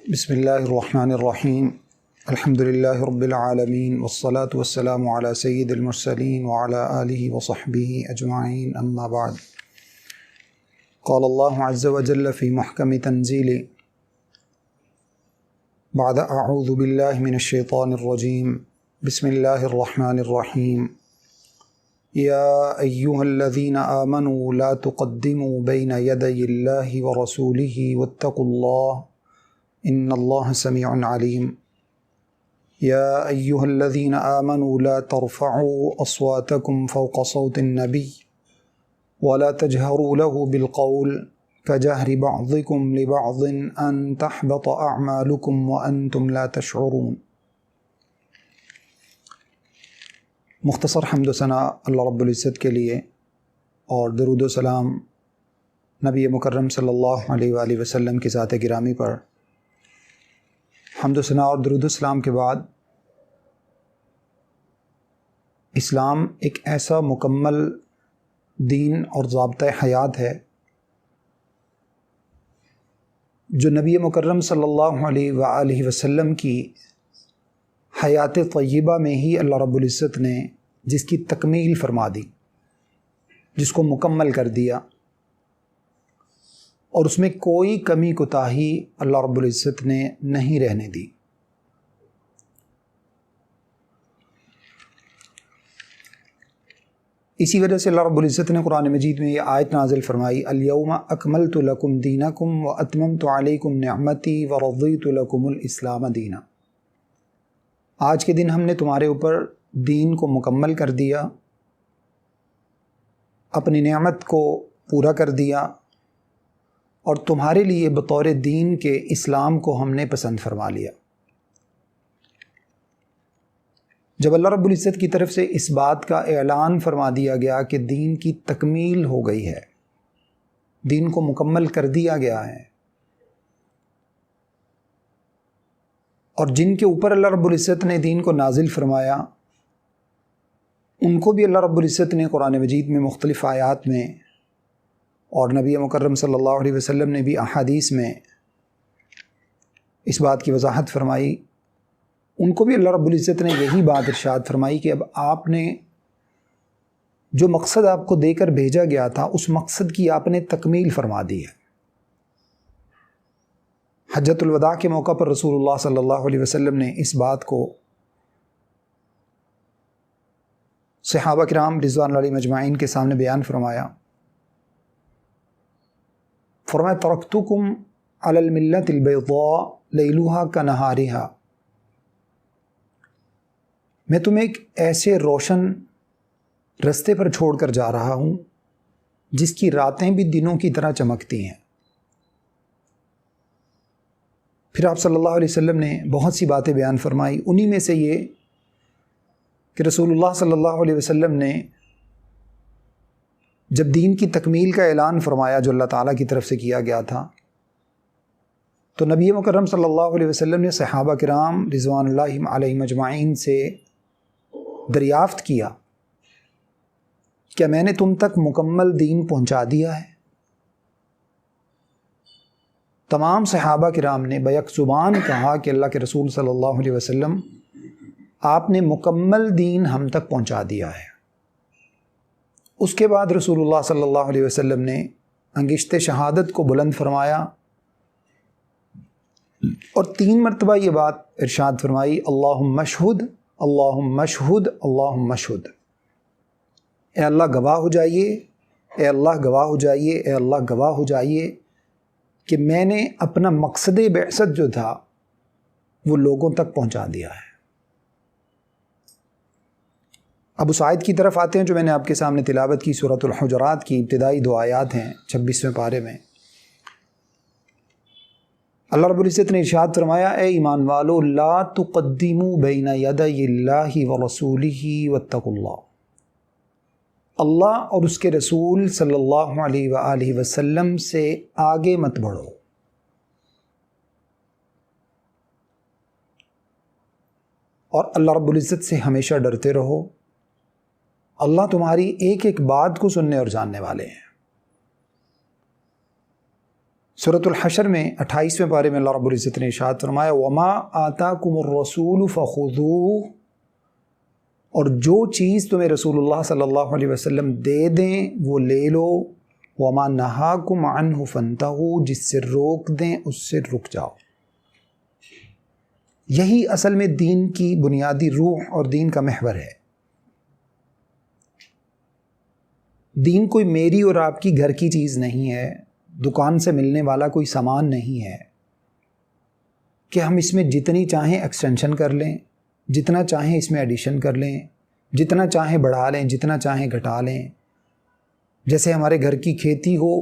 بسم اللہ الرحمن الرحیم الحمد للہ رب العالمین والصلاة والسلام علی سید المرسلین وعلی آلہ وصحبہ اجمعین اما بعد قال اللہ عز وجل فی محکم تنزیل بعد اعوذ باللہ من الشیطان الرجیم بسم اللہ الرحمن الرحیم یا ایہا الذین آمنوا لا تقدموا بین یدی اللہ ورسولہ واتقوا اللہ ان اللہ سمیع علیم یا ایہا الذین آمنوا لا ترفعوا اصواتکم فوق صوت النبی ولا تجہروا له بالقول كجهر بعضکم لبعض ان تحبط اعمالکم وانتم لا تشعرون۔ مختصر حمد و ثنا اللہ رب العزت کے لیے اور درود و سلام نبی مکرم صلی اللہ علیہ وآلہ وسلم کی ذات گرامی پر۔ حمد و ثنا اور درود و سلام کے بعد اسلام ایک ایسا مکمل دین اور ضابطۂ حیات ہے جو نبی مکرم صلی اللہ علیہ وآلہ وسلم کی حیات طیبہ میں ہی اللہ رب العزت نے جس کی تکمیل فرما دی، جس کو مکمل کر دیا، اور اس میں کوئی کمی کوتاہی اللہ رب العزت نے نہیں رہنے دی۔ اسی وجہ سے اللہ رب العزت نے قرآن مجید میں یہ آیت نازل فرمائی، الیوم اکملت لکم دینکم واتممت علیکم نعمتی ورضیت لکم الاسلام دینا۔ آج کے دن ہم نے تمہارے اوپر دین کو مکمل کر دیا، اپنی نعمت کو پورا کر دیا، اور تمہارے لیے بطور دین کے اسلام کو ہم نے پسند فرما لیا۔ جب اللہ رب العزت کی طرف سے اس بات کا اعلان فرما دیا گیا کہ دین کی تکمیل ہو گئی ہے، دین کو مکمل کر دیا گیا ہے، اور جن کے اوپر اللہ رب العزت نے دین کو نازل فرمایا ان کو بھی اللہ رب العزت نے قرآن مجید میں مختلف آیات میں، اور نبی مکرم صلی اللہ علیہ وسلم نے بھی احادیث میں اس بات کی وضاحت فرمائی، ان کو بھی اللہ رب العزت نے یہی بات ارشاد فرمائی کہ اب آپ نے جو مقصد آپ کو دے کر بھیجا گیا تھا اس مقصد کی آپ نے تکمیل فرما دی ہے۔ حجۃ الوداع کے موقع پر رسول اللہ صلی اللہ علیہ وسلم نے اس بات کو صحابہ کرام رضوان اللہ علیہم اجمعین کے سامنے بیان فرمایا۔ فرمایا ترکتکم علی الملۃ البیضاء لیلھا کنہارھا، میں تمہیں ایک ایسے روشن رستے پر چھوڑ کر جا رہا ہوں جس کی راتیں بھی دنوں کی طرح چمکتی ہیں۔ پھر آپ صلی اللہ علیہ وسلم نے بہت سی باتیں بیان فرمائی، انہی میں سے یہ کہ رسول اللہ صلی اللہ علیہ وسلم نے جب دین کی تکمیل کا اعلان فرمایا جو اللہ تعالیٰ کی طرف سے کیا گیا تھا، تو نبی مکرم صلی اللہ علیہ وسلم نے صحابہ کرام رضوان اللہ علیہم اجمعین سے دریافت کیا، کیا میں نے تم تک مکمل دین پہنچا دیا ہے؟ تمام صحابہ کرام نے بیک زبان کہا کہ اللہ کے رسول صلی اللہ علیہ وسلم آپ نے مکمل دین ہم تک پہنچا دیا ہے۔ اس کے بعد رسول اللہ صلی اللہ علیہ وسلم نے انگشت شہادت کو بلند فرمایا اور 3 مرتبہ یہ بات ارشاد فرمائی، اللہم اشہد اللہم اشہد اللہم اشہد، اے اللہ گواہ ہو جائیے، اے اللہ گواہ ہو جائیے، اے اللہ گواہ ہو جائیے کہ میں نے اپنا مقصد بعثت جو تھا وہ لوگوں تک پہنچا دیا ہے۔ اب اس آیت کی طرف آتے ہیں جو میں نے آپ کے سامنے تلاوت کی، سورۃ الحجرات کی ابتدائی 2 آیات ہیں 26ویں پارے میں۔ اللہ رب العزت نے ارشاد فرمایا، اے ایمان والو لا تقدموا بین یدی اللہ ورسولہ واتقوا اللہ، اللہ اور اس کے رسول صلی اللہ علیہ وآلہ وسلم سے آگے مت بڑھو، اور اللہ رب العزت سے ہمیشہ ڈرتے رہو۔ اللہ تمہاری ایک ایک بات کو سننے اور جاننے والے ہیں۔ سورۃ الحشر میں 28ویں پارے میں اللہ رب العزت نے ارشاد فرمایا وما آتاکم الرسول فخذوہ، اور جو چیز تمہیں رسول اللہ صلی اللہ علیہ وسلم دے دیں وہ لے لو، وما نہاکم عنہ فانتہوا، جس سے روک دیں اس سے رک جاؤ۔ یہی اصل میں دین کی بنیادی روح اور دین کا محور ہے۔ دین کوئی میری اور آپ کی گھر کی چیز نہیں ہے، دکان سے ملنے والا کوئی سامان نہیں ہے کہ ہم اس میں جتنی چاہیں ایکسٹینشن کر لیں، جتنا چاہیں اس میں ایڈیشن کر لیں، جتنا چاہیں بڑھا لیں، جتنا چاہیں گھٹا لیں۔ جیسے ہمارے گھر کی کھیتی ہو،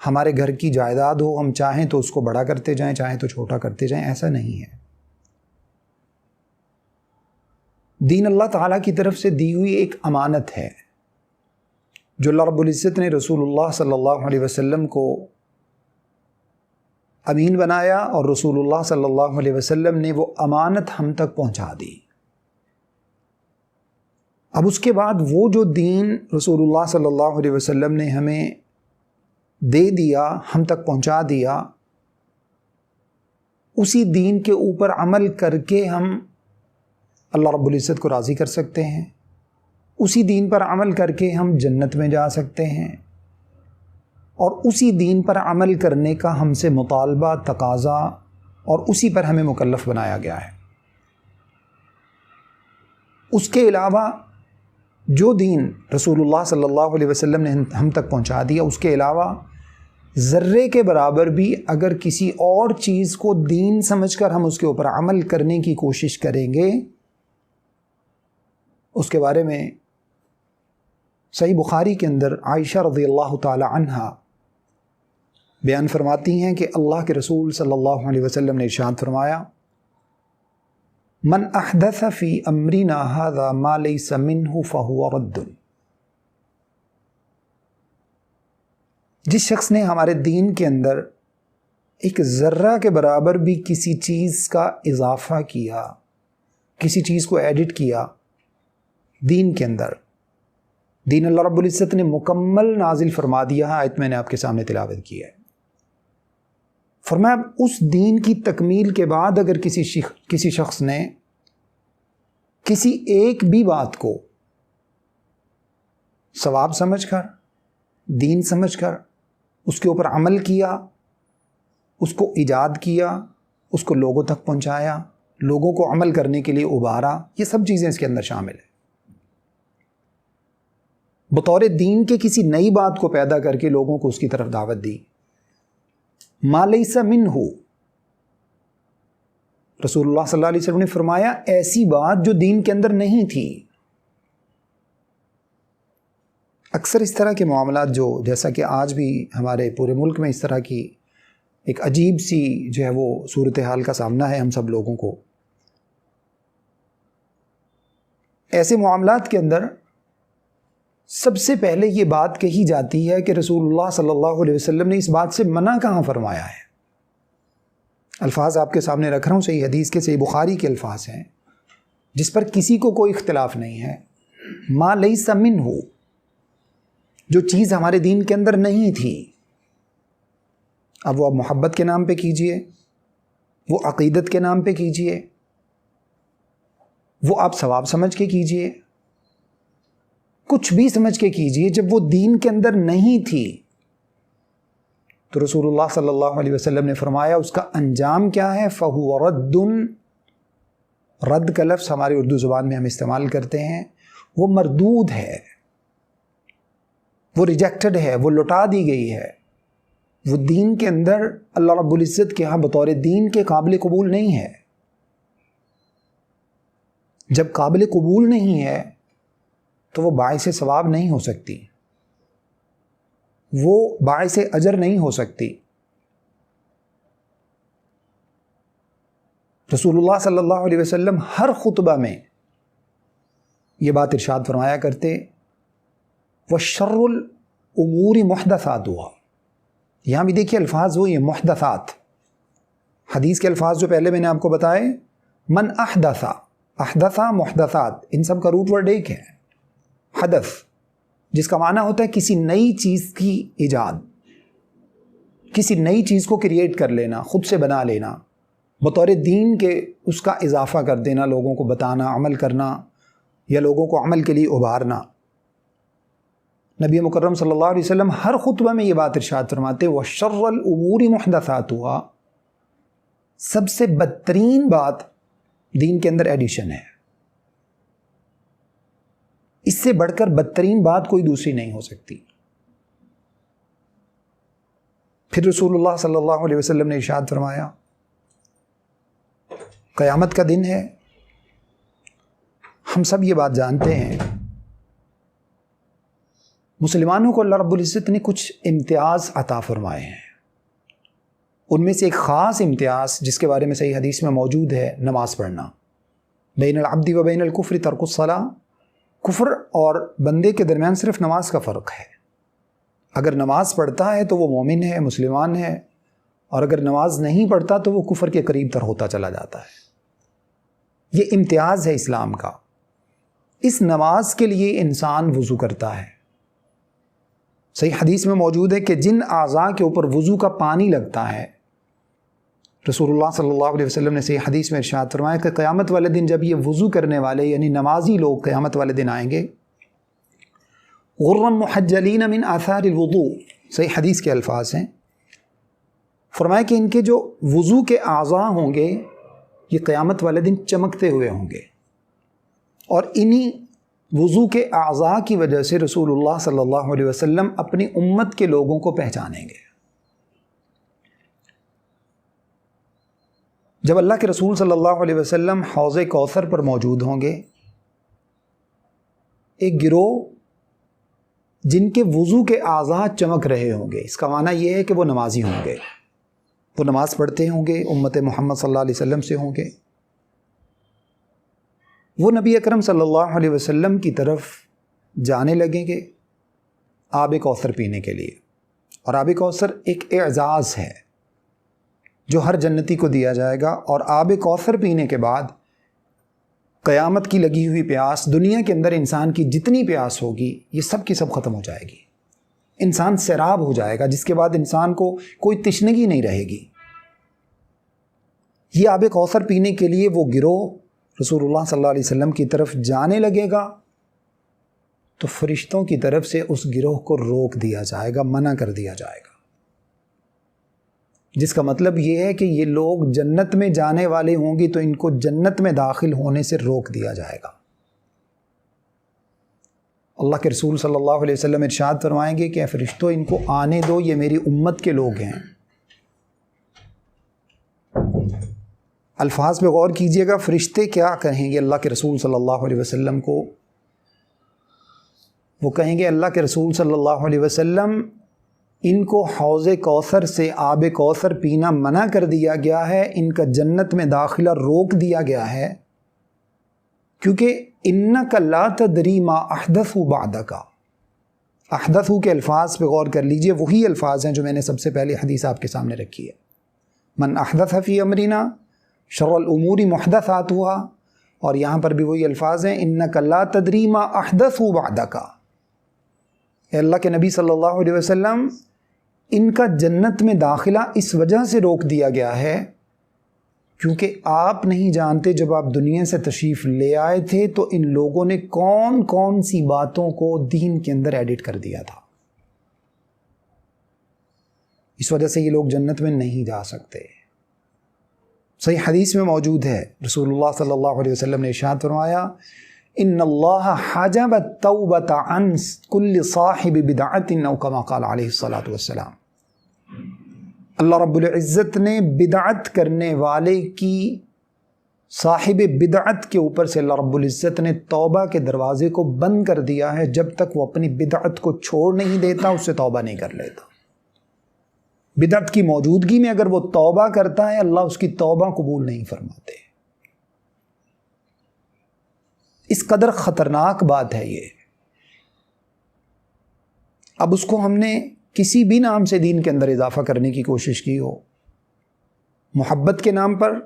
ہمارے گھر کی جائیداد ہو، ہم چاہیں تو اس کو بڑا کرتے جائیں، چاہیں تو چھوٹا کرتے جائیں، ایسا نہیں ہے۔ دین اللہ تعالیٰ کی طرف سے دی ہوئی ایک امانت ہے جو اللہ رب العزت نے رسول اللہ صلی اللہ علیہ وسلم کو امین بنایا، اور رسول اللہ صلی اللہ علیہ وسلم نے وہ امانت ہم تک پہنچا دی۔ اب اس کے بعد وہ جو دین رسول اللہ صلی اللہ علیہ وسلم نے ہمیں دے دیا، ہم تک پہنچا دیا، اسی دین کے اوپر عمل کر کے ہم اللہ رب العزت کو راضی کر سکتے ہیں، اسی دین پر عمل کر کے ہم جنت میں جا سکتے ہیں، اور اسی دین پر عمل کرنے کا ہم سے مطالبہ، تقاضا، اور اسی پر ہمیں مکلف بنایا گیا ہے۔ اس کے علاوہ جو دین رسول اللہ صلی اللہ علیہ وسلم نے ہم تک پہنچا دیا، اس کے علاوہ ذرے کے برابر بھی اگر کسی اور چیز کو دین سمجھ کر ہم اس کے اوپر عمل کرنے کی کوشش کریں گے، اس کے بارے میں صحیح بخاری کے اندر عائشہ رضی اللہ تعالی عنہا بیان فرماتی ہیں کہ اللہ کے رسول صلی اللہ علیہ وسلم نے ارشاد فرمایا من احدث فی امرنا ھذا ما لیس منہ فہو رد، جس شخص نے ہمارے دین کے اندر ایک ذرہ کے برابر بھی کسی چیز کا اضافہ کیا، کسی چیز کو ایڈٹ کیا دین کے اندر، دین اللہ رب العزت نے مکمل نازل فرما دیا ہے۔ آیت میں نے آپ کے سامنے تلاوت کی ہے۔ فرمایا اس دین کی تکمیل کے بعد اگر کسی شخص نے کسی ایک بھی بات کو ثواب سمجھ کر، دین سمجھ کر اس کے اوپر عمل کیا، اس کو ایجاد کیا، اس کو لوگوں تک پہنچایا، لوگوں کو عمل کرنے کے لیے ابھارا، یہ سب چیزیں اس کے اندر شامل ہیں۔ بطور دین کے کسی نئی بات کو پیدا کر کے لوگوں کو اس کی طرف دعوت دی، ما لیس منہ، رسول اللہ صلی اللہ علیہ وسلم نے فرمایا ایسی بات جو دین کے اندر نہیں تھی۔ اکثر اس طرح کے معاملات جو جیسا کہ آج بھی ہمارے پورے ملک میں اس طرح کی ایک عجیب سی جو ہے وہ صورتحال کا سامنا ہے ہم سب لوگوں کو، ایسے معاملات کے اندر سب سے پہلے یہ بات کہی جاتی ہے کہ رسول اللہ صلی اللہ علیہ وسلم نے اس بات سے منع کہاں فرمایا ہے۔ الفاظ آپ کے سامنے رکھ رہا ہوں، صحیح حدیث کے، صحیح بخاری کے الفاظ ہیں جس پر کسی کو کوئی اختلاف نہیں ہے۔ ما لیس منہ، جو چیز ہمارے دین کے اندر نہیں تھی، اب وہ آپ محبت کے نام پہ کیجئے، وہ عقیدت کے نام پہ کیجئے، وہ آپ ثواب سمجھ کے کیجئے، کچھ بھی سمجھ کے کیجئے، جب وہ دین کے اندر نہیں تھی تو رسول اللہ صلی اللہ علیہ وسلم نے فرمایا اس کا انجام کیا ہے؟ فَهُوَ رَدٌّ، رد کا لفظ ہماری اردو زبان میں ہم استعمال کرتے ہیں، وہ مردود ہے، وہ ریجیکٹڈ ہے، وہ لوٹا دی گئی ہے، وہ دین کے اندر اللہ رب العزت کے ہاں بطور دین کے قابل قبول نہیں ہے۔ جب قابل قبول نہیں ہے تو وہ باعث ثواب نہیں ہو سکتی، وہ باعث اجر نہیں ہو سکتی۔ رسول اللہ صلی اللہ علیہ وسلم ہر خطبہ میں یہ بات ارشاد فرمایا کرتے، وَالشَّرُّ الْأُمُورِ مُحْدَثَاتُهَا، یہاں بھی دیکھیے الفاظ وہ یہ محدثات، حدیث کے الفاظ جو پہلے میں نے آپ کو بتائے، من احدث، احدثہ محدثات، ان سب کا روٹ ورڈ ایک ہے، حدث، جس کا معنی ہوتا ہے کسی نئی چیز کی ایجاد، کسی نئی چیز کو کریٹ کر لینا، خود سے بنا لینا، بطور دین کے اس کا اضافہ کر دینا، لوگوں کو بتانا، عمل کرنا یا لوگوں کو عمل کے لیے ابھارنا۔ نبی مکرم صلی اللہ علیہ وسلم ہر خطبہ میں یہ بات ارشاد فرماتے وَشَرَّ الْأُمُورِ مُحْدَثَاتُهَا، سب سے بدترین بات دین کے اندر ایڈیشن ہے، اس سے بڑھ کر بدترین بات کوئی دوسری نہیں ہو سکتی۔ پھر رسول اللہ صلی اللہ علیہ وسلم نے ارشاد فرمایا قیامت کا دن ہے، ہم سب یہ بات جانتے ہیں، مسلمانوں کو اللہ رب العزت نے کچھ امتیاز عطا فرمائے ہیں، ان میں سے ایک خاص امتیاز جس کے بارے میں صحیح حدیث میں موجود ہے نماز پڑھنا۔ بین العبد و بین الکفر ترک الصلاۃ، کفر اور بندے کے درمیان صرف نماز کا فرق ہے۔ اگر نماز پڑھتا ہے تو وہ مومن ہے، مسلمان ہے، اور اگر نماز نہیں پڑھتا تو وہ کفر کے قریب تر ہوتا چلا جاتا ہے۔ یہ امتیاز ہے اسلام کا۔ اس نماز کے لیے انسان وضو کرتا ہے۔ صحیح حدیث میں موجود ہے کہ جن اعضاء کے اوپر وضو کا پانی لگتا ہے، رسول اللہ صلی اللہ علیہ وسلم نے صحیح حدیث میں ارشاد فرمایا کہ قیامت والے دن جب یہ وضو کرنے والے یعنی نمازی لوگ قیامت والے دن آئیں گے، غرًا محجلین من آثار الوضوء، صحیح حدیث کے الفاظ ہیں، فرمایا کہ ان کے جو وضو کے اعضاء ہوں گے یہ قیامت والے دن چمکتے ہوئے ہوں گے، اور انہی وضو کے اعضاء کی وجہ سے رسول اللہ صلی اللہ علیہ وسلم اپنی امت کے لوگوں کو پہچانیں گے۔ جب اللہ کے رسول صلی اللہ علیہ وسلم حوض کوثر پر موجود ہوں گے، ایک گروہ جن کے وضو کے اعضاء چمک رہے ہوں گے، اس کا معنی یہ ہے کہ وہ نمازی ہوں گے، وہ نماز پڑھتے ہوں گے، امت محمد صلی اللہ علیہ وسلم سے ہوں گے، وہ نبی اکرم صلی اللہ علیہ وسلم کی طرف جانے لگیں گے آب کوثر پینے کے لیے۔ اور آب کوثر ایک اعزاز ہے جو ہر جنتی کو دیا جائے گا، اور آب کوثر پینے کے بعد قیامت کی لگی ہوئی پیاس، دنیا کے اندر انسان کی جتنی پیاس ہوگی یہ سب کی سب ختم ہو جائے گی، انسان سیراب ہو جائے گا، جس کے بعد انسان کو کوئی تشنگی نہیں رہے گی۔ یہ آب کوثر پینے کے لیے وہ گروہ رسول اللہ صلی اللہ علیہ وسلم کی طرف جانے لگے گا تو فرشتوں کی طرف سے اس گروہ کو روک دیا جائے گا، منع کر دیا جائے گا، جس کا مطلب یہ ہے کہ یہ لوگ جنت میں جانے والے ہوں گی تو ان کو جنت میں داخل ہونے سے روک دیا جائے گا۔ اللہ کے رسول صلی اللہ علیہ وسلم ارشاد فرمائیں گے کہ اے فرشتوں ان کو آنے دو، یہ میری امت کے لوگ ہیں۔ الفاظ پہ غور کیجئے گا، فرشتے کیا کہیں گے اللہ کے رسول صلی اللہ علیہ وسلم کو؟ وہ کہیں گے اللہ کے رسول صلی اللہ علیہ وسلم ان کو حوض کوثر سے آب کوثر پینا منع کر دیا گیا ہے، ان کا جنت میں داخلہ روک دیا گیا ہے، کیونکہ انک لا تدری ما احدثوا بعدک۔ احدثوا کے الفاظ پہ غور کر لیجئے، وہی الفاظ ہیں جو میں نے سب سے پہلے حدیث آپ کے سامنے رکھی ہے، من احدث فی امرنا شر الامور محدثاتها، اور یہاں پر بھی وہی الفاظ ہیں انک لا تدری ما احدثوا بعدک۔ اے اللہ کے نبی صلی اللہ علیہ وسلم ان کا جنت میں داخلہ اس وجہ سے روک دیا گیا ہے کیونکہ آپ نہیں جانتے جب آپ دنیا سے تشریف لے آئے تھے تو ان لوگوں نے کون کون سی باتوں کو دین کے اندر ایڈٹ کر دیا تھا، اس وجہ سے یہ لوگ جنت میں نہیں جا سکتے۔ صحیح حدیث میں موجود ہے، رسول اللہ صلی اللہ علیہ وسلم نے ارشاد فرمایا ان اللہ حجب التوبۃ عن کل صاحب بدعۃ او کما قال علیہ الصلاۃ والسلام، اللہ رب العزت نے بدعت کرنے والے کی، صاحب بدعت کے اوپر سے اللہ رب العزت نے توبہ کے دروازے کو بند کر دیا ہے، جب تک وہ اپنی بدعت کو چھوڑ نہیں دیتا اس سے توبہ نہیں کر لیتا۔ بدعت کی موجودگی میں اگر وہ توبہ کرتا ہے اللہ اس کی توبہ قبول نہیں فرماتے۔ اس قدر خطرناک بات ہے یہ۔ اب اس کو ہم نے کسی بھی نام سے دین کے اندر اضافہ کرنے کی کوشش کی ہو، محبت کے نام پر،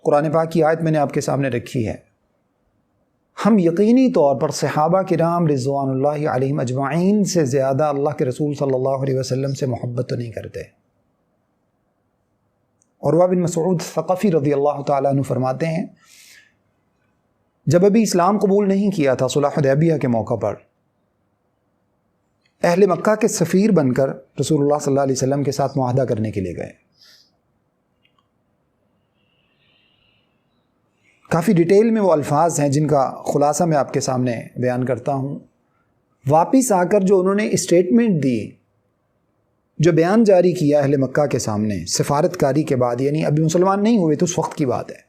قرآن پاک کی آیت میں نے آپ کے سامنے رکھی ہے، ہم یقینی طور پر صحابہ کرام رضوان اللہ علیہم اجمعین سے زیادہ اللہ کے رسول صلی اللہ علیہ وسلم سے محبت تو نہیں کرتے۔ عروہ بن مسعود ثقفی رضی اللہ تعالیٰ عنہ فرماتے ہیں جب ابھی اسلام قبول نہیں کیا تھا صلح حدیبیہ کے موقع پر اہل مکہ کے سفیر بن کر رسول اللہ صلی اللہ علیہ وسلم کے ساتھ معاہدہ کرنے کے لیے گئے۔ کافی ڈیٹیل میں وہ الفاظ ہیں جن کا خلاصہ میں آپ کے سامنے بیان کرتا ہوں۔ واپس آ کر جو انہوں نے اسٹیٹمنٹ دی، جو بیان جاری کیا اہل مکہ کے سامنے سفارت کاری کے بعد، یعنی ابھی مسلمان نہیں ہوئے تو اس وقت کی بات ہے،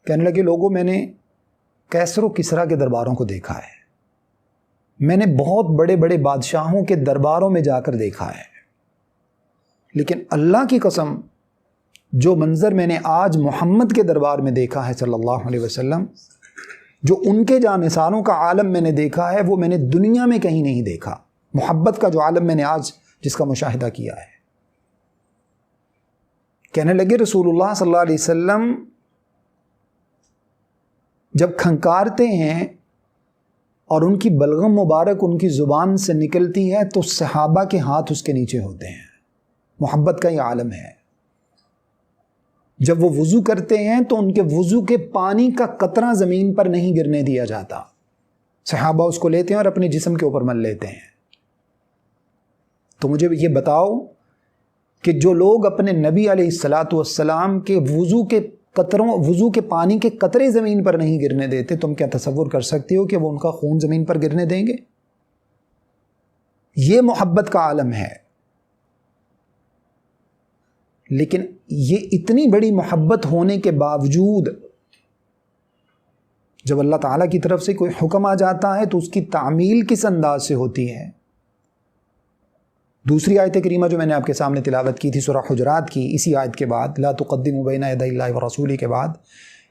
کہنے لگے لوگوں میں نے کیسر و کسریٰ کے درباروں کو دیکھا ہے، میں نے بہت بڑے بڑے بادشاہوں کے درباروں میں جا کر دیکھا ہے، لیکن اللہ کی قسم جو منظر میں نے آج محمد کے دربار میں دیکھا ہے صلی اللہ علیہ وسلم، جو ان کے جانثاروں کا عالم میں نے دیکھا ہے، وہ میں نے دنیا میں کہیں نہیں دیکھا۔ محبت کا جو عالم میں نے آج جس کا مشاہدہ کیا ہے۔ کہنے لگے رسول اللہ صلی اللہ علیہ وسلم جب کھنکارتے ہیں اور ان کی بلغم مبارک ان کی زبان سے نکلتی ہے تو صحابہ کے ہاتھ اس کے نیچے ہوتے ہیں۔ محبت کا یہ عالم ہے۔ جب وہ وضو کرتے ہیں تو ان کے وضو کے پانی کا قطرہ زمین پر نہیں گرنے دیا جاتا، صحابہ اس کو لیتے ہیں اور اپنے جسم کے اوپر مل لیتے ہیں۔ تو مجھے یہ بتاؤ کہ جو لوگ اپنے نبی علیہ الصلاۃ والسلام کے وضو کے پانی کے قطرے زمین پر نہیں گرنے دیتے، تم کیا تصور کر سکتے ہو کہ وہ ان کا خون زمین پر گرنے دیں گے؟ یہ محبت کا عالم ہے۔ لیکن یہ اتنی بڑی محبت ہونے کے باوجود جب اللہ تعالیٰ کی طرف سے کوئی حکم آ جاتا ہے تو اس کی تعمیل کس انداز سے ہوتی ہے؟ دوسری آیت کریمہ جو میں نے آپ کے سامنے تلاوت کی تھی سورہ حجرات کی، اسی آیت کے بعد لا تقدموا بین یدی اللہ ورسولہ کے بعد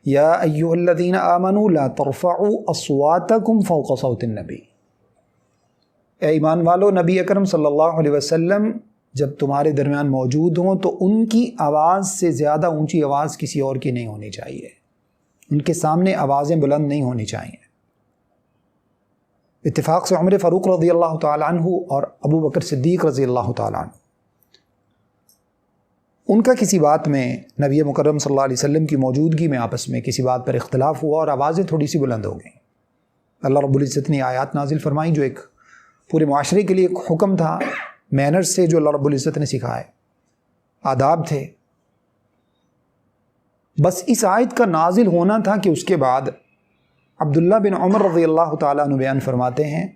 یا ایھا الذین آمنوا لا ترفعوا اصواتکم فوق صوت النبی، اے ایمان والو نبی اکرم صلی اللہ علیہ وسلم جب تمہارے درمیان موجود ہوں تو ان کی آواز سے زیادہ اونچی آواز کسی اور کی نہیں ہونی چاہیے، ان کے سامنے آوازیں بلند نہیں ہونی چاہیے۔ اتفاق سے عمر فاروق رضی اللہ تعالیٰ عنہ اور ابو بکر صدیق رضی اللہ تعالیٰ عنہ، ان کا کسی بات میں نبی مکرم صلی اللہ علیہ وسلم کی موجودگی میں آپس میں کسی بات پر اختلاف ہوا اور آوازیں تھوڑی سی بلند ہو گئیں۔ اللہ رب العزت نے آیات نازل فرمائی جو ایک پورے معاشرے کے لیے ایک حکم تھا، مینرز سے جو اللہ رب العزت نے سکھائے، آداب تھے۔ بس اس آیت کا نازل ہونا تھا کہ اس کے بعد عبداللہ بن عمر رضی اللہ تعالیٰ عنہ بیان فرماتے ہیں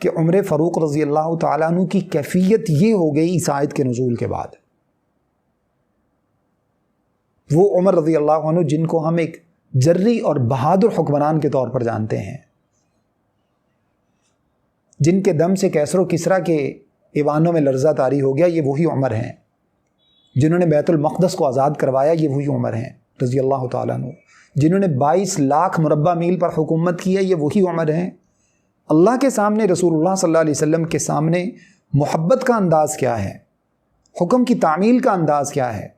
کہ عمر فاروق رضی اللہ تعالیٰ عنہ کی کیفیت یہ ہو گئی اس آیت کے نزول کے بعد۔ وہ عمر رضی اللہ عنہ جن کو ہم ایک جری اور بہادر حکمران کے طور پر جانتے ہیں، جن کے دم سے کیسر و کسریٰ کے ایوانوں میں لرزہ طاری ہو گیا، یہ وہی عمر ہیں۔ جنہوں نے بیت المقدس کو آزاد کروایا، یہ وہی عمر ہیں رضی اللہ تعالیٰ عنہ۔ جنہوں نے 22 لاکھ مربع میل پر حکومت کی ہے، یہ وہی عمر ہیں۔ اللہ کے سامنے، رسول اللہ صلی اللہ علیہ وسلم کے سامنے محبت کا انداز کیا ہے، حکم کی تعمیل کا انداز کیا ہے؟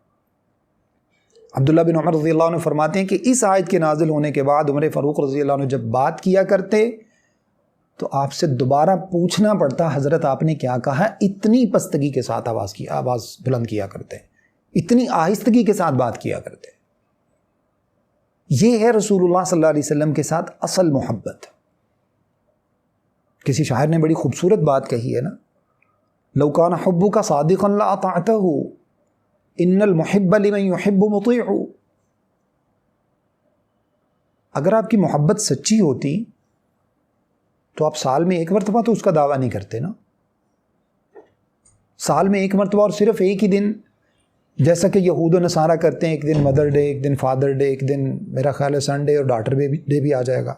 عبداللہ بن عمر رضی اللہ عنہ فرماتے ہیں کہ اس آیت کے نازل ہونے کے بعد عمر فاروق رضی اللہ عنہ جب بات کیا کرتے تو آپ سے دوبارہ پوچھنا پڑتا حضرت آپ نے کیا کہا، اتنی پستگی کے ساتھ آواز بلند کیا کرتے، اتنی آہستگی کے ساتھ بات کیا کرتے۔ یہ ہے رسول اللہ صلی اللہ علیہ وسلم کے ساتھ اصل محبت۔ کسی شاعر نے بڑی خوبصورت بات کہی ہے نا، لو کان حبک صادقا لاطعتہ ان المحب لمن يحب مطیع۔ اگر آپ کی محبت سچی ہوتی تو آپ سال میں ایک مرتبہ تو اس کا دعویٰ نہیں کرتے نا، سال میں ایک مرتبہ اور صرف ایک ہی دن، جیسا کہ یہود و نصارہ کرتے ہیں، ایک دن مدر ڈے، ایک دن فادر ڈے، ایک دن میرا خیال ہے سنڈے اور ڈاٹر ڈے بھی آ جائے گا،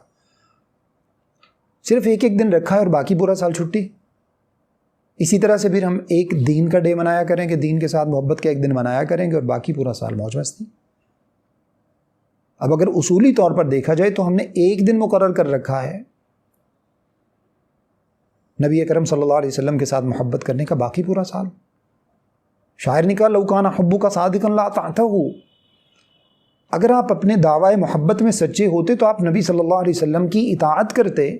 صرف ایک دن رکھا ہے اور باقی پورا سال چھٹی۔ اسی طرح سے پھر ہم ایک دین کا ڈے منایا کریں گے، دین کے ساتھ محبت کا ایک دن منایا کریں گے اور باقی پورا سال موج مستی۔ اب اگر اصولی طور پر دیکھا جائے تو ہم نے ایک دن مقرر کر رکھا ہے نبی اکرم صلی اللہ علیہ وسلم کے ساتھ محبت کرنے کا، باقی پورا سال۔ شاعر نے کہا لو کان حبک صادقا لاطعتہ، اگر آپ اپنے دعوی محبت میں سچے ہوتے تو آپ نبی صلی اللہ علیہ وسلم کی اطاعت کرتے،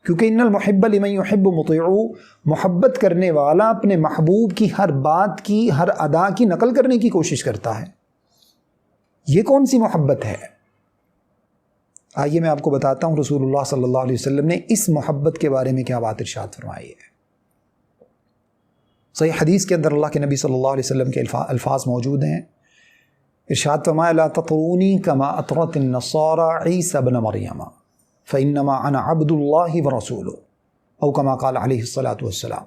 کیونکہ ان المحب لمن یحب مطیع، محبت کرنے والا اپنے محبوب کی ہر بات کی، ہر ادا کی نقل کرنے کی کوشش کرتا ہے۔ یہ کون سی محبت ہے؟ آئیے میں آپ کو بتاتا ہوں رسول اللہ صلی اللہ علیہ وسلم نے اس محبت کے بارے میں کیا بات ارشاد فرمائی ہے۔ صحیح حدیث کے اندر اللہ کے نبی صلی اللہ علیہ وسلم کے الفاظ موجود ہیں۔ ارشاد فرمایا لا تطرونی کما اطرت النصارى عیسی ابن مریم فانما انا عبد اللہ ورسولہ او کما قال علیہ الصلاۃ والسلام۔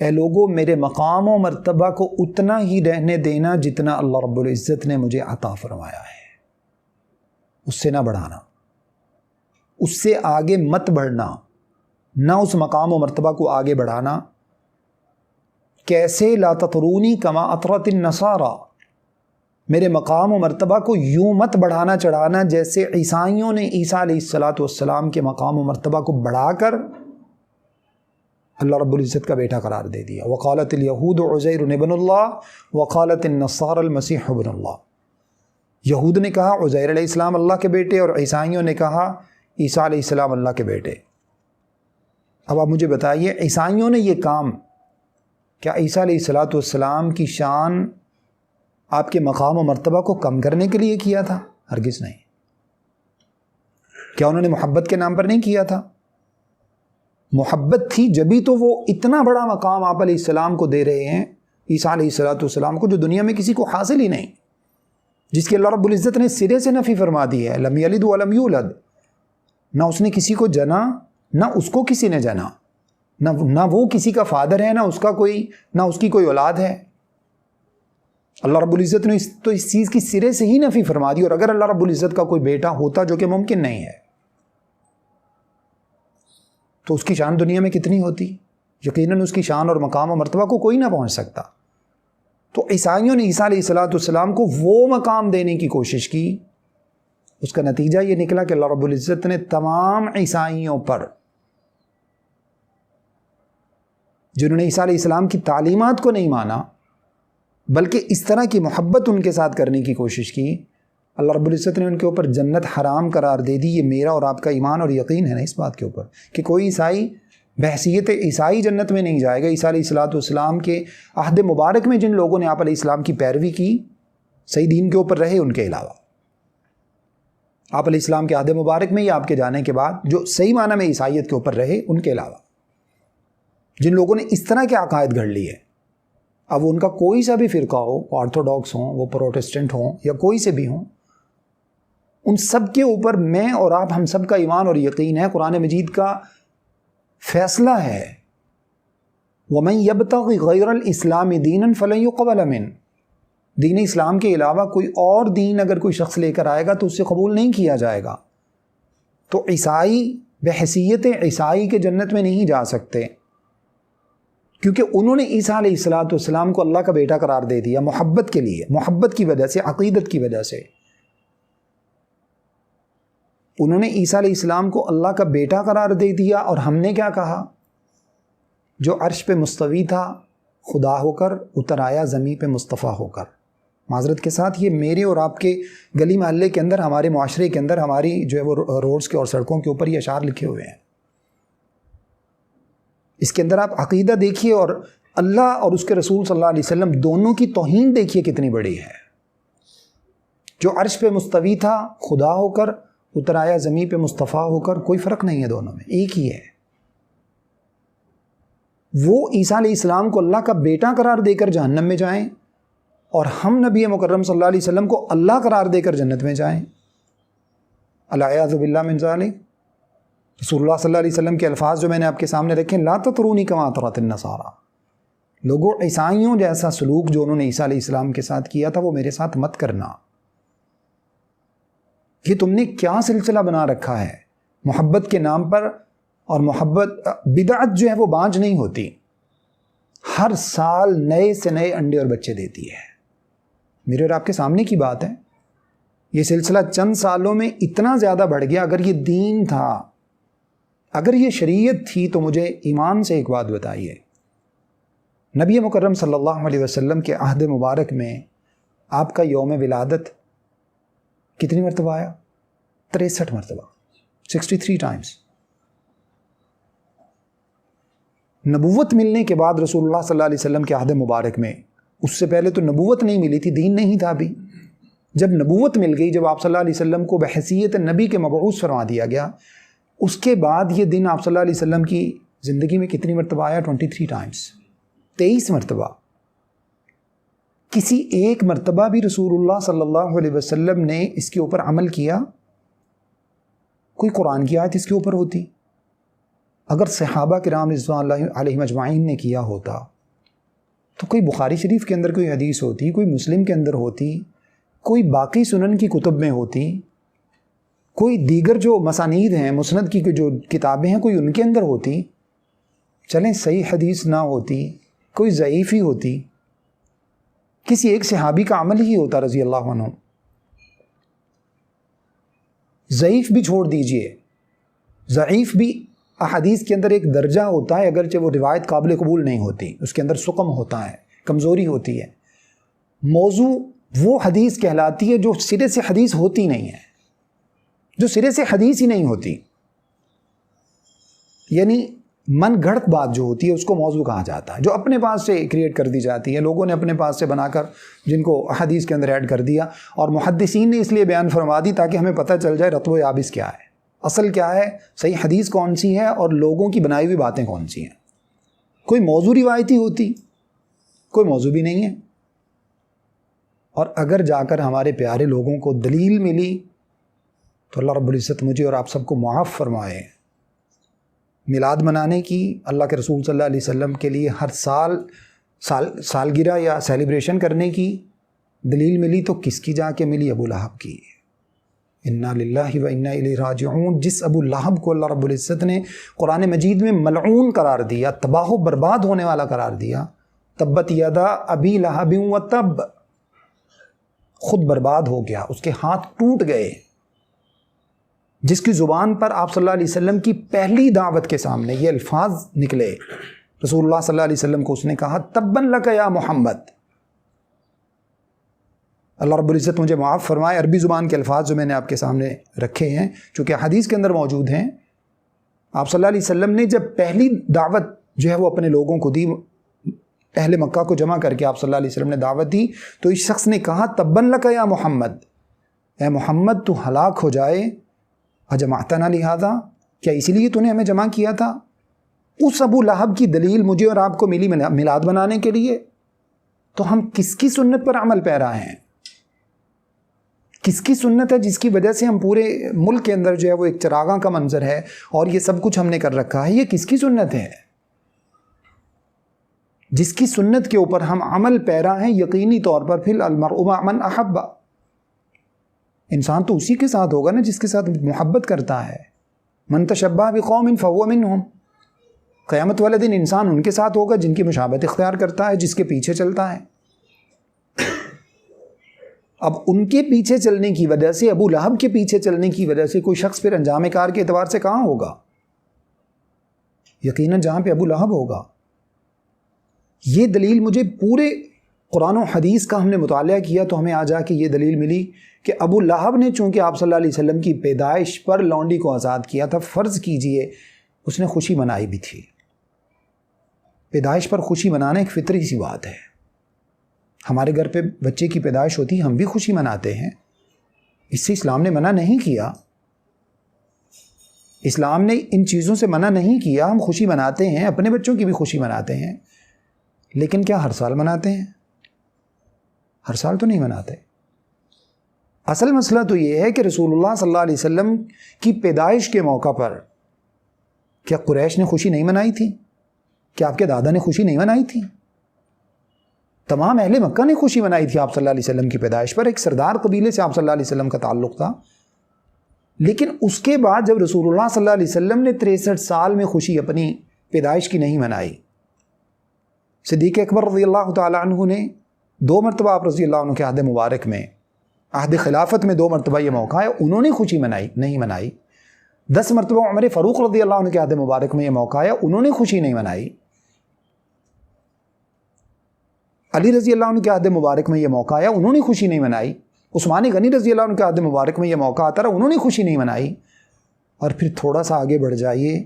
اے لوگو میرے مقام و مرتبہ کو اتنا ہی رہنے دینا جتنا اللہ رب العزت نے مجھے عطا فرمایا ہے، اس سے نہ بڑھانا، اس سے آگے مت بڑھنا، نہ اس مقام و مرتبہ کو آگے بڑھانا۔ کیسے؟ لا تطرونی کما اطرت النصارى، میرے مقام و مرتبہ کو یوں مت بڑھانا چڑھانا جیسے عیسائیوں نے عیسیٰ علیہ الصلاۃ والسلام کے مقام و مرتبہ کو بڑھا کر اللہ رب العزت کا بیٹا قرار دے دیا۔ وقالت الیہود عزیر ابن اللہ وقالت النصارى المسیح ابن اللہ۔ یہود نے کہا عزیر علیہ السلام اللہ کے بیٹے، اور عیسائیوں نے کہا عیسیٰ علیہ السلام اللہ کے بیٹے۔ اب آپ مجھے بتائیے، عیسائیوں نے یہ کام کیا عیسیٰ علیہ الصلاۃ والسلام کی شان، آپ کے مقام و مرتبہ کو کم کرنے کے لیے کیا تھا؟ ہرگز نہیں۔ کیا انہوں نے محبت کے نام پر نہیں کیا تھا؟ محبت تھی جبھی تو وہ اتنا بڑا مقام آپ علیہ السلام کو دے رہے ہیں، عیسیٰ علیہ الصلاۃ والسلام کو، جو دنیا میں کسی کو حاصل ہی نہیں، جس کی اللہ رب العزت نے سرے سے نفی فرما دی ہے، لم یلد ولم یولد، نہ اس نے کسی کو جنا، نہ اس کو کسی نے جنا، نہ وہ کسی کا فادر ہے، نہ اس کی کوئی اولاد ہے۔ اللہ رب العزت نے تو اس چیز کی سرے سے ہی نفی فرما دی۔ اور اگر اللہ رب العزت کا کوئی بیٹا ہوتا، جو کہ ممکن نہیں ہے، تو اس کی شان دنیا میں کتنی ہوتی؟ یقیناً اس کی شان اور مقام و مرتبہ کو کوئی نہ پہنچ سکتا۔ تو عیسائیوں نے عیسیٰ علیہ الصلاۃ والسلام کو وہ مقام دینے کی کوشش کی، اس کا نتیجہ یہ نکلا کہ اللہ رب العزت نے تمام عیسائیوں پر، جنہوں نے عیسیٰ علیہ السلام کی تعلیمات کو نہیں مانا بلکہ اس طرح کی محبت ان کے ساتھ کرنے کی کوشش کی، اللہ رب العزت نے ان کے اوپر جنت حرام قرار دے دی۔ یہ میرا اور آپ کا ایمان اور یقین ہے نا اس بات کے اوپر کہ کوئی عیسائی بحیثیت عیسائی جنت میں نہیں جائے گا۔ عیسیٰ علیہ الصلاۃ والسلام کے عہد مبارک میں جن لوگوں نے آپ علیہ السلام کی پیروی کی، صحیح دین کے اوپر رہے، ان کے علاوہ، آپ علیہ السلام کے عہد مبارک میں یا آپ کے جانے کے بعد جو صحیح معنی میں عیسائیت کے اوپر رہے، ان کے علاوہ جن لوگوں نے اس طرح کے عقائد گھڑ لیے، اب ان کا کوئی سا بھی فرقہ ہو، آرتھوڈاکس ہوں، وہ پروٹسٹنٹ ہوں، یا کوئی سے بھی ہوں، ان سب کے اوپر میں اور آپ، ہم سب کا ایمان اور یقین ہے، قرآن مجید کا فیصلہ ہے وَمَن يَبْتَغِ غَيْرَ الْإِسْلَامِ دِينًا فَلَن يُقْبَلَ مِنْهُ، دین اسلام کے علاوہ کوئی اور دین اگر کوئی شخص لے کر آئے گا تو اس سے قبول نہیں کیا جائے گا۔ تو عیسائی بحیثیت عیسائی کے جنت میں نہیں جا سکتے، کیونکہ انہوں نے عیسیٰ علیہ الصلاۃ والسلام کو اللہ کا بیٹا قرار دے دیا، محبت کے لیے، محبت کی وجہ سے، عقیدت کی وجہ سے انہوں نے عیسیٰ علیہ السلام کو اللہ کا بیٹا قرار دے دیا۔ اور ہم نے کیا کہا؟ جو عرش پہ مستوی تھا خدا ہو کر اتر آیا زمین پہ مصطفیٰ ہو کر۔ معذرت کے ساتھ یہ میرے اور آپ کے گلی محلے کے اندر، ہمارے معاشرے کے اندر، ہماری جو ہے وہ روڈز کے اور سڑکوں کے اوپر یہ اشعار لکھے ہوئے ہیں۔ اس کے اندر آپ عقیدہ دیکھیے اور اللہ اور اس کے رسول صلی اللہ علیہ وسلم دونوں کی توہین دیکھیے کتنی بڑی ہے۔ جو عرش پہ مستوی تھا خدا ہو کر اتر آیا زمین پہ مصطفیٰ ہو کر، کوئی فرق نہیں ہے دونوں میں، ایک ہی ہے۔ وہ عیسیٰ علیہ السلام کو اللہ کا بیٹا قرار دے کر جہنم میں جائیں، اور ہم نبی مکرم صلی اللہ علیہ وسلم کو اللہ قرار دے کر جنت میں جائیں، العیاذ باللہ من ذالک۔ رسول اللہ صلی اللہ علیہ وسلم کے الفاظ جو میں نے آپ کے سامنے رکھے، لا تطرونی کما اطرت النصارى، لوگوں عیسائیوں جیسا سلوک جو انہوں نے عیسیٰ علیہ السلام کے ساتھ کیا تھا وہ میرے ساتھ مت کرنا۔ یہ تم نے کیا سلسلہ بنا رکھا ہے محبت کے نام پر؟ اور محبت، بدعت جو ہے وہ بانج نہیں ہوتی، ہر سال نئے سے نئے انڈے اور بچے دیتی ہے۔ میرے اور آپ کے سامنے کی بات ہے، یہ سلسلہ چند سالوں میں اتنا زیادہ بڑھ گیا۔ اگر یہ دین تھا، اگر یہ شریعت تھی، تو مجھے ایمان سے ایک بات بتائیے، نبی مکرم صلی اللہ علیہ وسلم کے عہد مبارک میں آپ کا یوم ولادت کتنی مرتبہ آیا؟ 63 مرتبہ، 63 ٹائمز۔ نبوت ملنے کے بعد رسول اللہ صلی اللہ علیہ وسلم کے عہد مبارک میں، اس سے پہلے تو نبوت نہیں ملی تھی، دین نہیں تھا ابھی۔ جب نبوت مل گئی، جب آپ صلی اللہ علیہ وسلم کو بحیثیت نبی کے مبعوث فرما دیا گیا، اس کے بعد یہ دن آپ صلی اللہ علیہ وسلم کی زندگی میں کتنی مرتبہ آیا؟ 23 ٹائمز، 23 مرتبہ۔ کسی ایک مرتبہ بھی رسول اللہ صلی اللہ علیہ وسلم نے اس کے اوپر عمل کیا؟ کوئی قرآن کی آیت اس کے اوپر ہوتی؟ اگر صحابہ کرام رضوان اللہ علیہم اجمعین نے کیا ہوتا تو کوئی بخاری شریف کے اندر کوئی حدیث ہوتی، کوئی مسلم کے اندر ہوتی، کوئی باقی سنن کی کتب میں ہوتی، کوئی دیگر جو مسانید ہیں، مسند کی جو کتابیں ہیں، کوئی ان کے اندر ہوتی۔ چلیں صحیح حدیث نہ ہوتی، کوئی ضعیف ہی ہوتی، کسی ایک صحابی کا عمل ہی ہوتا رضی اللہ عنہ۔ ضعیف بھی چھوڑ دیجئے، ضعیف بھی احادیث کے اندر ایک درجہ ہوتا ہے، اگرچہ وہ روایت قابل قبول نہیں ہوتی، اس کے اندر سقم ہوتا ہے، کمزوری ہوتی ہے۔ موضوع وہ حدیث کہلاتی ہے جو سرے سے حدیث ہوتی نہیں ہے، جو سرے سے حدیث ہی نہیں ہوتی، یعنی من گھڑت بات جو ہوتی ہے اس کو موضوع کہا جاتا ہے، جو اپنے پاس سے کریٹ کر دی جاتی ہے، لوگوں نے اپنے پاس سے بنا کر جن کو حدیث کے اندر ایڈ کر دیا، اور محدثین نے اس لیے بیان فرما دی تاکہ ہمیں پتہ چل جائے رتب و یابس کیا ہے، اصل کیا ہے، صحیح حدیث کون سی ہے اور لوگوں کی بنائی ہوئی باتیں کون سی ہیں۔ کوئی موضوع روایتی ہوتی، کوئی موضوع بھی نہیں ہے۔ اور اگر جا کر ہمارے پیارے لوگوں کو دلیل ملی تو اللہ رب العزت مجھے اور آپ سب کو معاف فرمائے۔ میلاد منانے کی، اللہ کے رسول صلی اللہ علیہ وسلم کے لیے ہر سالگرہ یا سیلیبریشن کرنے کی دلیل ملی تو کس کی جا کے ملی؟ ابو لہب کی۔ انا للہ و انا الیہ راجعون۔ جس ابو لہب کو اللہ رب العزت نے قرآن مجید میں ملعون قرار دیا، تباہ و برباد ہونے والا قرار دیا، تبت یدا ابی لہب و تب، خود برباد ہو گیا، اس کے ہاتھ ٹوٹ گئے، جس کی زبان پر آپ صلی اللہ علیہ وسلم کی پہلی دعوت کے سامنے یہ الفاظ نکلے، رسول اللہ صلی اللہ علیہ وسلم کو اس نے کہا تبن لک یا محمد۔ اللہ رب العزت مجھے معاف فرمائے، عربی زبان کے الفاظ جو میں نے آپ کے سامنے رکھے ہیں چونکہ حدیث کے اندر موجود ہیں۔ آپ صلی اللہ علیہ وسلم نے جب پہلی دعوت جو ہے وہ اپنے لوگوں کو دی، اہل مکہ کو جمع کر کے آپ صلی اللہ علیہ وسلم نے دعوت دی، تو اس شخص نے کہا تبن لک یا محمد، اے محمد تو ہلاک ہو جائے، اجمعتنا لہذا، کیا اسی لیے تو نے ہمیں جمع کیا تھا؟ اس ابو لہب کی دلیل مجھے اور آپ کو ملی میلاد بنانے کے لیے، تو ہم کس کی سنت پر عمل پیرا ہیں؟ کس کی سنت ہے جس کی وجہ سے ہم پورے ملک کے اندر جو ہے وہ ایک چراغاں کا منظر ہے اور یہ سب کچھ ہم نے کر رکھا ہے؟ یہ کس کی سنت ہے؟ جس کی سنت کے اوپر ہم عمل پیرا ہیں، یقینی طور پر پھر المرء مع من احب، انسان تو اسی کے ساتھ ہوگا نا جس کے ساتھ محبت کرتا ہے۔ من تشبہ بقوم فہو منہم، قیامت والے دن انسان ان کے ساتھ ہوگا جن کی مشابہت اختیار کرتا ہے، جس کے پیچھے چلتا ہے۔ اب ان کے پیچھے چلنے کی وجہ سے، ابو لہب کے پیچھے چلنے کی وجہ سے کوئی شخص پھر انجام کار کے اعتبار سے کہاں ہوگا؟ یقیناً جہاں پہ ابو لہب ہوگا۔ یہ دلیل مجھے پورے قرآن و حدیث کا ہم نے مطالعہ کیا تو ہمیں آ جا کے یہ دلیل ملی کہ ابو لہب نے چونکہ آپ صلی اللہ علیہ وسلم کی پیدائش پر لونڈی کو آزاد کیا تھا، فرض کیجئے اس نے خوشی منائی بھی تھی۔ پیدائش پر خوشی منانا ایک فطری سی بات ہے، ہمارے گھر پہ بچے کی پیدائش ہوتی ہم بھی خوشی مناتے ہیں، اس سے اسلام نے منع نہیں کیا، اسلام نے ان چیزوں سے منع نہیں کیا، ہم خوشی مناتے ہیں، اپنے بچوں کی بھی خوشی مناتے ہیں، لیکن کیا ہر سال مناتے ہیں؟ ہر سال تو نہیں مناتے۔ اصل مسئلہ تو یہ ہے کہ رسول اللہ صلی اللہ علیہ وسلم کی پیدائش کے موقع پر کیا قریش نے خوشی نہیں منائی تھی؟ کیا آپ کے دادا نے خوشی نہیں منائی تھی؟ تمام اہل مکہ نے خوشی منائی تھی آپ صلی اللہ علیہ وسلم کی پیدائش پر۔ ایک سردار قبیلے سے آپ صلی اللہ علیہ وسلم کا تعلق تھا، لیکن اس کے بعد جب رسول اللہ صلی اللہ علیہ وسلم نے 63 سال میں خوشی اپنی پیدائش کی نہیں منائی، صدیق اکبر رضی اللہ تعالی عنہ نے 2 مرتبہ آپ رضی اللہ عنہ کے عہد مبارک میں، عہد خلافت میں 2 مرتبہ یہ موقع ہے، انہوں نے خوشی نہیں منائی۔ 10 مرتبہ عمر فاروق رضی اللہ عنہ کے عہد مبارک میں یہ موقع ہے، انہوں نے خوشی نہیں منائی۔ علی رضی اللہ عنہ کے عہد مبارک میں یہ موقع ہے، انہوں نے خوشی نہیں منائی۔ عثمان غنی رضی اللہ عنہ کے عہد مبارک میں یہ موقع آتا رہا، انہوں نے خوشی نہیں منائی. اور پھر تھوڑا سا آگے بڑھ جائیے،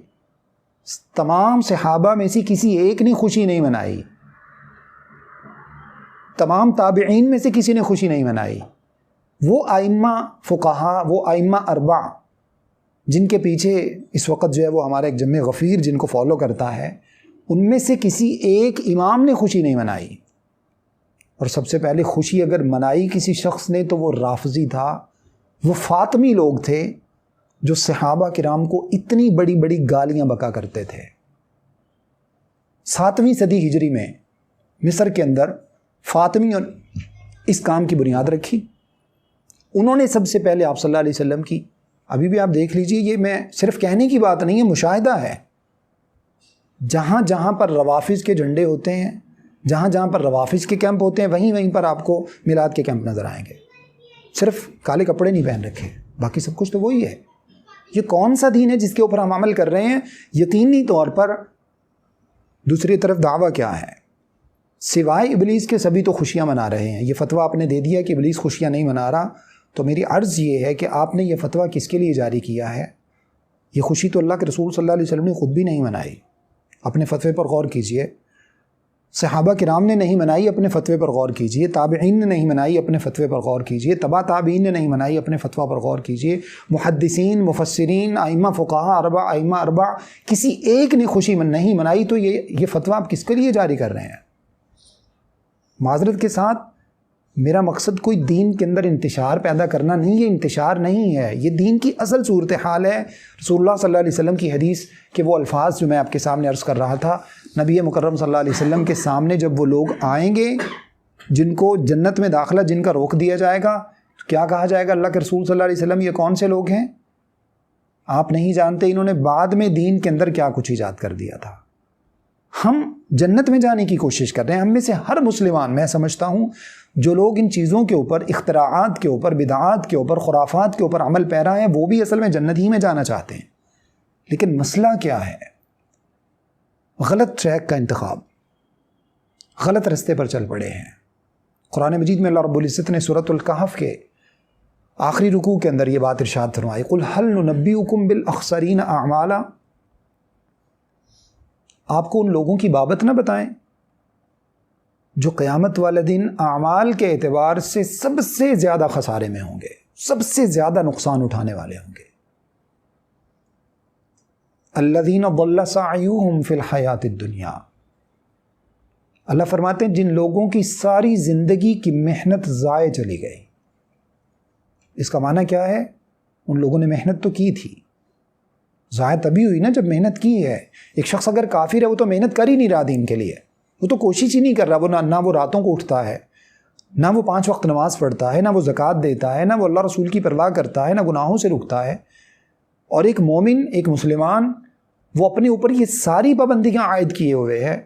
تمام صحابہ میں سے کسی ایک نے خوشی نہیں منائی، تمام تابعین میں سے کسی نے خوشی نہیں منائی. وہ ائمہ فقہا، وہ ائمہ اربع جن کے پیچھے اس وقت جو ہے وہ ہمارا ایک جمع غفیر جن کو فالو کرتا ہے، ان میں سے کسی ایک امام نے خوشی نہیں منائی. اور سب سے پہلے خوشی اگر منائی کسی شخص نے تو وہ رافضی تھا، وہ فاطمی لوگ تھے جو صحابہ کرام کو اتنی بڑی بڑی گالیاں بکا کرتے تھے. 7ویں صدی ہجری میں مصر کے اندر فاطمیوں نے اس کام کی بنیاد رکھی. انہوں نے سب سے پہلے آپ صلی اللہ علیہ وسلم کی، ابھی بھی آپ دیکھ لیجئے، یہ میں صرف کہنے کی بات نہیں ہے، مشاہدہ ہے. جہاں جہاں پر روافض کے جھنڈے ہوتے ہیں، جہاں جہاں پر روافض کے کیمپ ہوتے ہیں، وہیں پر آپ کو میلاد کے کیمپ نظر آئیں گے. صرف کالے کپڑے نہیں پہن رکھے، باقی سب کچھ تو وہی ہے. یہ کون سا دین ہے جس کے اوپر ہم عمل کر رہے ہیں؟ یقینی طور پر دوسری طرف دعویٰ کیا ہے؟ سوائے ابلیس کے سبھی تو خوشیاں منا رہے ہیں. یہ فتویٰ آپ نے دے دیا کہ ابلیس خوشیاں نہیں منا رہا، تو میری عرض یہ ہے کہ آپ نے یہ فتویٰ کس کے لیے جاری کیا ہے؟ یہ خوشی تو اللہ کے رسول صلی اللہ علیہ وسلم نے خود بھی نہیں منائی. اپنے فتوے پر غور کیجئے. صحابہ کرام نے نہیں منائی، اپنے فتوے پر غور کیجئے. تابعین نے نہیں منائی، اپنے فتوے پر غور کیجئے. تبع تابعین نے نہیں منائی، اپنے فتویٰ پر غور کیجئے. محدثین، مفسرین، ائمہ فقہا ائمہ اربع کسی ایک نے خوشی نہیں منائی، تو یہ فتویٰ آپ کس کے لیے جاری کر رہے ہیں؟ معذرت کے ساتھ میرا مقصد کوئی دین کے اندر انتشار پیدا کرنا نہیں ہے، انتشار نہیں ہے، یہ دین کی اصل صورتحال ہے. رسول اللہ صلی اللہ علیہ وسلم کی حدیث کے وہ الفاظ جو میں آپ کے سامنے عرض کر رہا تھا، نبی مکرم صلی اللہ علیہ وسلم کے سامنے جب وہ لوگ آئیں گے جن کو جنت میں داخلہ جن کا روک دیا جائے گا، تو کیا کہا جائے گا؟ اللہ کے رسول صلی اللہ علیہ وسلم یہ کون سے لوگ ہیں؟ آپ نہیں جانتے انہوں نے بعد میں دین کے اندر کیا کچھ ایجاد کر دیا تھا. ہم جنت میں جانے کی کوشش کر رہے ہیں. ہم میں سے ہر مسلمان، میں سمجھتا ہوں جو لوگ ان چیزوں کے اوپر، اختراعات کے اوپر، بدعات کے اوپر، خرافات کے اوپر عمل پیرا ہیں، وہ بھی اصل میں جنت ہی میں جانا چاہتے ہیں. لیکن مسئلہ کیا ہے؟ غلط ٹریک کا انتخاب، غلط رستے پر چل پڑے ہیں. قرآن مجید میں اللہ رب العزت نے سورۃ الکہف کے آخری رکوع کے اندر یہ بات ارشاد فرمائی، قُلْ هَلْ نُنَبِّئُكُمْ بِالْأَخْسَرِينَ أَعْمَالًا، آپ کو ان لوگوں کی بابت نہ بتائیں جو قیامت والے دن اعمال کے اعتبار سے سب سے زیادہ خسارے میں ہوں گے، سب سے زیادہ نقصان اٹھانے والے ہوں گے. الذین ضل سعیہم فی الحیات الدنیا، اللہ فرماتے ہیں جن لوگوں کی ساری زندگی کی محنت ضائع چلی گئی. اس کا معنی کیا ہے؟ ان لوگوں نے محنت تو کی تھی، ضائع تبھی ہوئی نا جب محنت کی ہے. ایک شخص اگر کافر ہے وہ تو محنت کر ہی نہیں رہا دین کے لیے، وہ تو کوشش ہی نہیں کر رہا. وہ نہ وہ راتوں کو اٹھتا ہے، نہ وہ 5 وقت نماز پڑھتا ہے، نہ وہ زکوٰۃ دیتا ہے، نہ وہ اللہ رسول کی پرواہ کرتا ہے، نہ گناہوں سے رکتا ہے. اور ایک مومن، ایک مسلمان، وہ اپنے اوپر یہ ساری پابندیاں عائد کیے ہوئے ہے.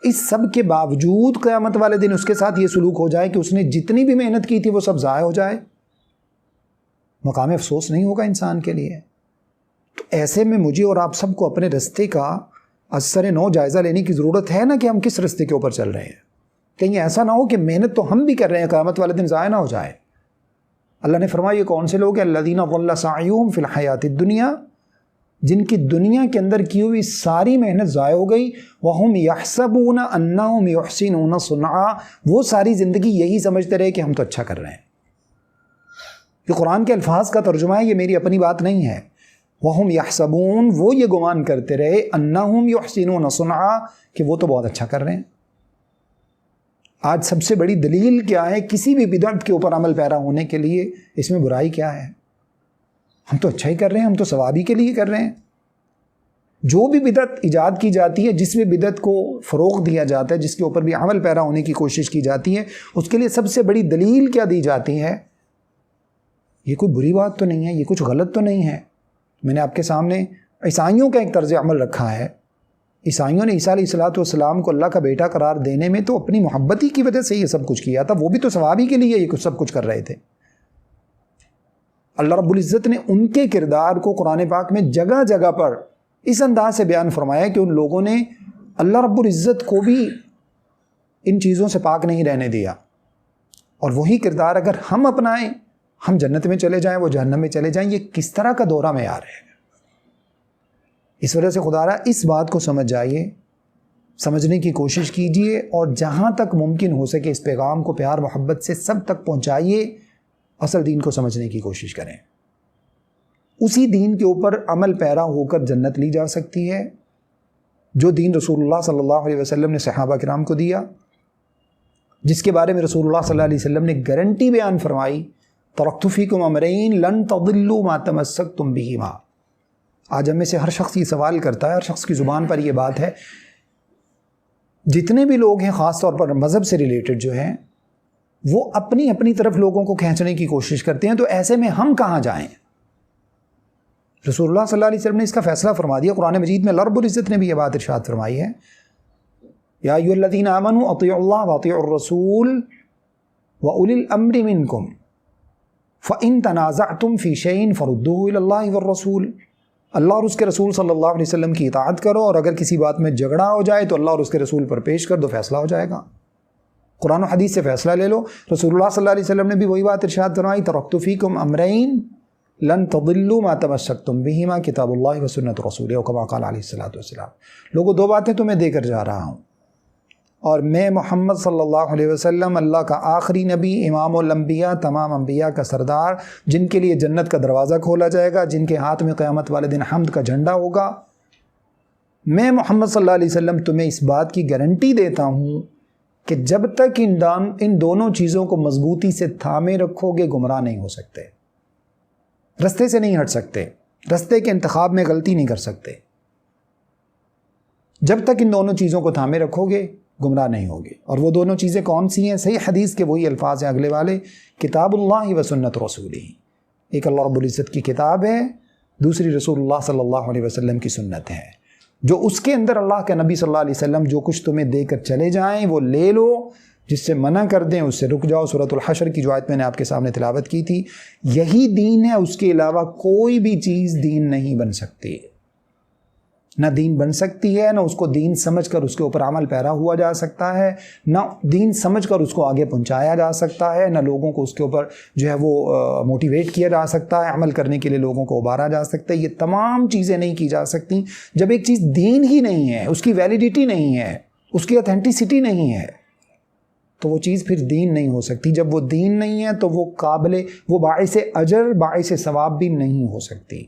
اس سب کے باوجود قیامت والے دن اس کے ساتھ یہ سلوک ہو جائے کہ اس نے جتنی بھی محنت کی تھی وہ سب ضائع ہو جائے، مقام افسوس نہیں ہوگا انسان کے لیے؟ تو ایسے میں مجھے اور آپ سب کو اپنے رستے کا از سر نو جائزہ لینے کی ضرورت ہے نا، کہ ہم کس رستے کے اوپر چل رہے ہیں. کہیں ایسا نہ ہو کہ محنت تو ہم بھی کر رہے ہیں، قیامت والے دن ضائع نہ ہو جائے. اللہ نے فرمایا یہ کون سے لوگ ہیں؟ الذین ضل سعیہم فی الحیات الدنیا، جن کی دنیا کے اندر کی ہوئی ساری محنت ضائع ہو گئی. وہم یحسبون انہم یحسنون صنعا، وہ ساری زندگی یہی سمجھتے رہے کہ ہم تو اچھا کر رہے ہیں. یہ قرآن کے الفاظ کا ترجمہ ہے، یہ میری اپنی بات نہیں ہے. وہم یحسبون، وہ یہ گمان کرتے رہے، انہم یحسنون صنعا، کہ وہ تو بہت اچھا کر رہے ہیں. آج سب سے بڑی دلیل کیا ہے کسی بھی بدعت کے اوپر عمل پیرا ہونے کے لیے؟ اس میں برائی کیا ہے؟ ہم تو اچھا ہی کر رہے ہیں، ہم تو ثوابی کے لیے کر رہے ہیں. جو بھی بدعت ایجاد کی جاتی ہے، جس بھی بدعت کو فروغ دیا جاتا ہے، جس کے اوپر بھی عمل پیرا ہونے کی کوشش کی جاتی ہے، اس کے لیے سب سے بڑی دلیل کیا دی جاتی ہے؟ یہ کوئی بری بات تو نہیں ہے، یہ کچھ غلط تو نہیں ہے. میں نے آپ کے سامنے عیسائیوں کا ایک طرز عمل رکھا ہے. عیسائیوں نے عیسیٰ علیہ السلام کو اللہ کا بیٹا قرار دینے میں تو اپنی محبت ہی کی وجہ سے یہ سب کچھ کیا تھا، وہ بھی تو ثوابی کے لیے یہ سب کچھ کر رہے تھے. اللہ رب العزت نے ان کے کردار کو قرآن پاک میں جگہ جگہ پر اس انداز سے بیان فرمایا کہ ان لوگوں نے اللہ رب العزت کو بھی ان چیزوں سے پاک نہیں رہنے دیا. اور وہی کردار اگر ہم اپنائیں، ہم جنت میں چلے جائیں، وہ جہنم میں چلے جائیں. یہ کس طرح کا دورہ معیار ہے؟ اس وجہ سے خدا را اس بات کو سمجھ جائیے، سمجھنے کی کوشش کیجئے، اور جہاں تک ممکن ہو سکے اس پیغام کو پیار محبت سے سب تک پہنچائیے. اصل دین کو سمجھنے کی کوشش کریں. اسی دین کے اوپر عمل پیرا ہو کر جنت لی جا سکتی ہے، جو دین رسول اللہ صلی اللہ علیہ وسلم نے صحابہ کرام کو دیا، جس کے بارے میں رسول اللہ صلی اللہ علیہ وسلم نے گارنٹی بیان فرمائی، ترکت فیکم امرین لن تضلوا ما تمسکتم بہما. آج ہم میں سے ہر شخص یہ سوال کرتا ہے، ہر شخص کی زبان پر یہ بات ہے. جتنے بھی لوگ ہیں خاص طور پر مذہب سے ریلیٹڈ جو ہیں، وہ اپنی اپنی طرف لوگوں کو کھینچنے کی کوشش کرتے ہیں. تو ایسے میں ہم کہاں جائیں؟ رسول اللہ صلی اللہ علیہ وسلم نے اس کا فیصلہ فرما دیا. قرآن مجید میں اللہ رب العزت نے بھی یہ بات ارشاد فرمائی ہے، یا ایھا الذین آمنوا اطیعوا اللہ واطیعوا الرسول واولی الامر منکم فإن تنازعتم فی شیء فردوہ الی اللہ والرسول. اللہ اور اس کے رسول صلی اللہ علیہ وسلم کی اطاعت کرو، اور اگر کسی بات میں جھگڑا ہو جائے تو اللہ اور اس کے رسول پر پیش کر دو، فیصلہ ہو جائے گا. قرآن و حدیث سے فیصلہ لے لو. رسول اللہ صلی اللہ علیہ وسلم نے بھی وہی بات ارشاد فرمائی، ترکت فیکم امرین لن تضلوا ما تمسکتم بہما کتاب اللہ و سنت رسولہ، او کما قال علیہ الصلوۃ والسلام. لوگوں، دو باتیں تمہیں دے کر جا رہا ہوں، اور میں محمد صلی اللہ علیہ وسلم اللہ کا آخری نبی، امام الانبیاء، تمام انبیاء کا سردار، جن کے لیے جنت کا دروازہ کھولا جائے گا، جن کے ہاتھ میں قیامت والے دن حمد کا جھنڈا ہوگا. میں محمد صلی اللہ علیہ وسلم تمہیں اس بات کی گارنٹی دیتا ہوں کہ جب تک ان دونوں چیزوں کو مضبوطی سے تھامے رکھو گے، گمراہ نہیں ہو سکتے، رستے سے نہیں ہٹ سکتے، رستے کے انتخاب میں غلطی نہیں کر سکتے. جب تک ان دونوں چیزوں کو تھامے رکھو گے، گمراہ نہیں ہوگے. اور وہ دونوں چیزیں کون سی ہیں؟ صحیح حدیث کے وہی الفاظ ہیں اگلے والے، کتاب اللہ و سنت رسولہ. ایک اللہ رب العزت کی کتاب ہے، دوسری رسول اللہ صلی اللہ علیہ وسلم کی سنت ہے. جو اس کے اندر اللہ کے نبی صلی اللہ علیہ وسلم جو کچھ تمہیں دے کر چلے جائیں وہ لے لو، جس سے منع کر دیں اس سے رک جاؤ. سورۃ الحشر کی جو آیت میں نے آپ کے سامنے تلاوت کی تھی، یہی دین ہے، اس کے علاوہ کوئی بھی چیز دین نہیں بن سکتی. نہ دین بن سکتی ہے، نہ اس کو دین سمجھ کر اس کے اوپر عمل پیرا ہوا جا سکتا ہے، نہ دین سمجھ کر اس کو آگے پہنچایا جا سکتا ہے، نہ لوگوں کو اس کے اوپر جو ہے وہ موٹیویٹ کیا جا سکتا ہے، عمل کرنے کے لیے لوگوں کو ابھارا جا سکتا ہے. یہ تمام چیزیں نہیں کی جا سکتی جب ایک چیز دین ہی نہیں ہے، اس کی ویلیڈیٹی نہیں ہے، اس کی اتھینٹسٹی نہیں ہے، تو وہ چیز پھر دین نہیں ہو سکتی. جب وہ دین نہیں ہے تو وہ باعث اجر، باعث ثواب بھی نہیں ہو سکتی.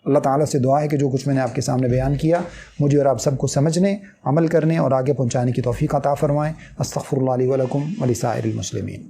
اللہ تعالیٰ سے دعا ہے کہ جو کچھ میں نے آپ کے سامنے بیان کیا، مجھے اور آپ سب کو سمجھنے، عمل کرنے اور آگے پہنچانے کی توفیق عطا فرمائیں. استغفر اللہ لی ولکم ولسائر المسلمین.